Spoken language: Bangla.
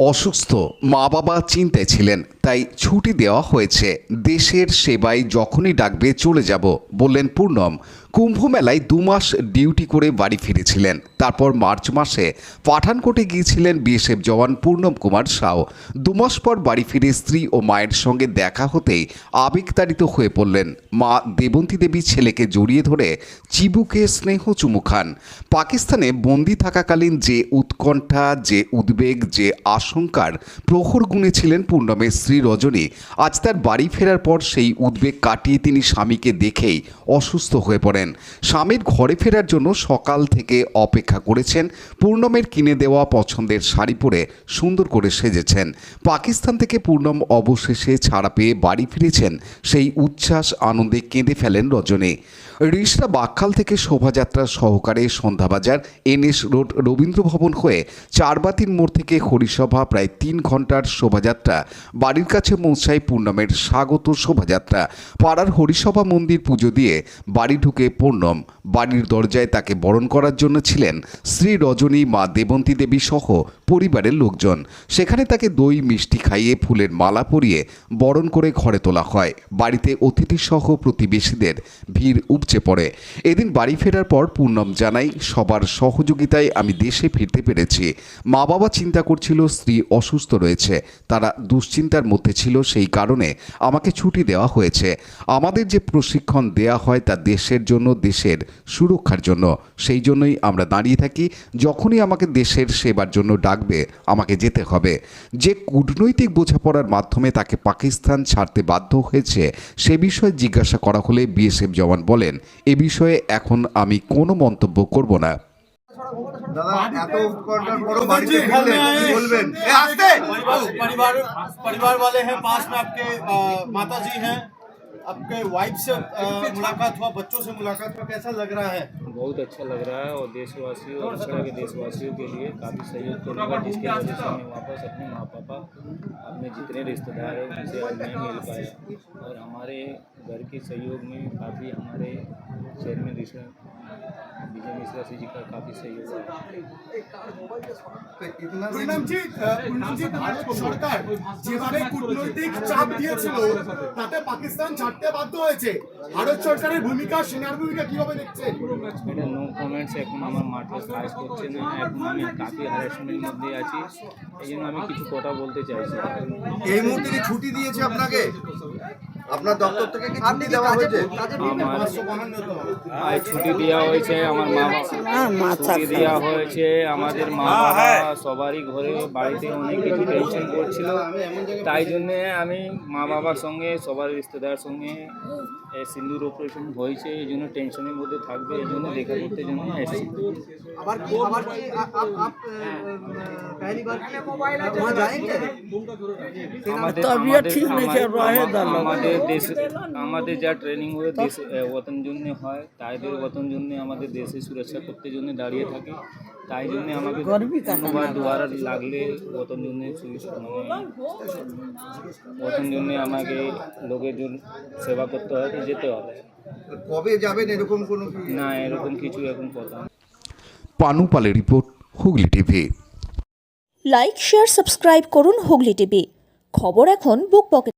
অসুস্থ, মা বাবা চিন্তায় ছিলেন, তাই ছুটি দেওয়া হয়েছে। দেশের সেবায় যখনই ডাকবে চলে যাব বললেন পূর্ণম। কুম্ভ মেলায় 2 মাস ডিউটি করে বাড়ি ফিরেছিলেন। তারপর মার্চ মাসে পাঠানকোটে গিয়েছিলেন বিএসএফ জওয়ান পূর্ণম কুমার সাউ। 2 মাস পর বাড়ি ফিরে স্ত্রী ও মায়ের সঙ্গে দেখা হতেই আবেগতাড়িত হয়ে পড়লেন। মা দেবন্তী দেবী ছেলেকে জড়িয়ে ধরে চিবুকে স্নেহ চুমু খান। পাকিস্তানে বন্দি থাকাকালীন যে উৎকণ্ঠা, যে উদ্বেগ, যে আশঙ্কার প্রহর গুনেছিলেন পূর্ণমের স্ত্রী রজনী, আজ তার বাড়ি ফেরার পর সেই উদ্বেগ কাটিয়ে তিনি স্বামীকে দেখেই অসুস্থ হয়ে পড়েন। স্বামীর ঘরে ফেরার জন্য সকাল থেকে অপেক্ষা করেছেন। পূর্ণমের কিনে দেওয়া পছন্দের শাড়ি পরে সুন্দর করে সেজেছেন। পাকিস্তান থেকে পূর্ণম অবশেষে ছাড়া পেয়ে বাড়ি ফিরেছেন। সেই উচ্ছ্বাস আনন্দে কেঁদে ফেলেন রজনী। রিষড়া বাকখাল থেকে শোভাযাত্রা সহকারে সন্ধ্যাবাজার এনএস রোড রবীন্দ্র ভবন হয়ে চারবাতির মোড় থেকে হরিসভা প্রায় 3 ঘন্টার শোভাযাত্রা বাড়ির কাছে পৌঁছায় পূর্ণমের স্বাগত শোভাযাত্রা। পাড়ার হরিসভা মন্দির পুজো দিয়ে বাড়ি ঢুকে পূর্ণম। বাড়ির দরজায় তাকে বরণ করার জন্য ছিলেন শ্রী রজনী, মা দেবন্তী দেবী সহ পরিবারের লোকজন। সেখানে তাকে দই মিষ্টি খাইয়ে ফুলের মালা পরিয়ে বরণ করে ঘরে তোলা হয়। বাড়িতে অতিথি সহ প্রতিবেশীদের ভিড় উপচে পড়ে। এদিন বাড়ি ফেরার পর পূর্ণম জানাই, সবার সহযোগিতায় আমি দেশে ফিরতে পেরেছি। মা বাবা চিন্তা করছিল স্ত্রী অসুস্থ রয়েছে, তারা দুশ্চিন্তার মধ্যে ছিল, সেই কারণে আমাকে ছুটি দেওয়া হয়েছে। আমাদের যে প্রশিক্ষণ দেয়া হয় তা দেশের জন্য, দেশের সুরক্ষার জন্য। সেই জন্যই আমরা দাঁড়িয়ে থাকি। যখনই আমাকে দেশের সেবার জন্য ডাকবে আমাকে যেতে হবে। যে কূটনৈতিক বোঝাপড়ার মাধ্যমে তাকে পাকিস্তান ছাড়তে বাধ্য হয়েছে সে বিষয়ে জিজ্ঞাসা করা হলে বিএসএফ জওয়ান বলেন, এ বিষয়ে এখন আমি কোনো মন্তব্য করব না। परिवार वाले हैं, पास में आपके माता जी हैं, आपके वाइफ से मुलाकात हुआ, बच्चों से मुलाकात हुआ, कैसा लग रहा है? बहुत अच्छा लग रहा है और देशवासियों और दूसरा के देशवासियों के लिए काफ़ी सहयोग करेगा, जिसकी वजह से मैं वापस अपने माँ पापा, अपने जितने रिश्तेदार हैं उनसे आज नहीं मिल पाया। और हमारे घर के सहयोग में काफ़ी हमारे चेयरमैन विजय मिश्रा जी का काफ़ी सहयोग है। পূর্ণম জি, ভারত সরকার যেভাবে কূটনৈতিক চাপ দিয়েছিল তাতে পাকিস্তান ছাড়তে বাধ্য হয়েছে। ভারত সরকারের ভূমিকা, সেনার ভূমিকা কিভাবে দেখছেন? এটা নো কমেন্টস, এখন আমার মাঠে কাজ করছে না, এখন আমি কাফি হ্যারাসমেন্টের মধ্যে আছি, এই জন্য আমি কিছু কথা বলতে চাইছি। এই মুহূর্তে কি ছুটি দিয়েছে আপনাকে? আপনার দপ্তর থেকে কি ছুটি দেওয়া হয়েছে? আমার ছুটি দেওয়া হয়েছে, আমার ছুটি দেওয়া হয়েছে। আমাদের মা বাবা সবারই ঘরে বাড়িতে অনেক কিছু টেনশন করছিল, তাই জন্যে আমি মা বাবার সঙ্গে সবার রিশ্তেদার সঙ্গে সিন্দুর অপারেশন হয়েছে, এই জন্য টেনশনের মধ্যে থাকবে, এই জন্য দেখা করতে জন্য এসেছি। আমাদের যা ট্রেনিং হয়ে দেশ ওতন জন্য হয়, তাইদের ওতন জন্য আমাদের দেশের সুরক্ষা করতে জন্য দাঁড়িয়ে থাকে, তাই জন্য আমাকে দুবার লাগলে ওতন জন্য ওতন জন্য আমাকে লোকের জন্য সেবা করতে হয়, তো যেতে হবে। কবে যাবেন এরকম কোনো না, এরকম কিছু এখন কথা। পানু পালের report, Hooghly TV. Like, share, subscribe করুন হুগলি টিভি। খবর এখন বুক পকেট।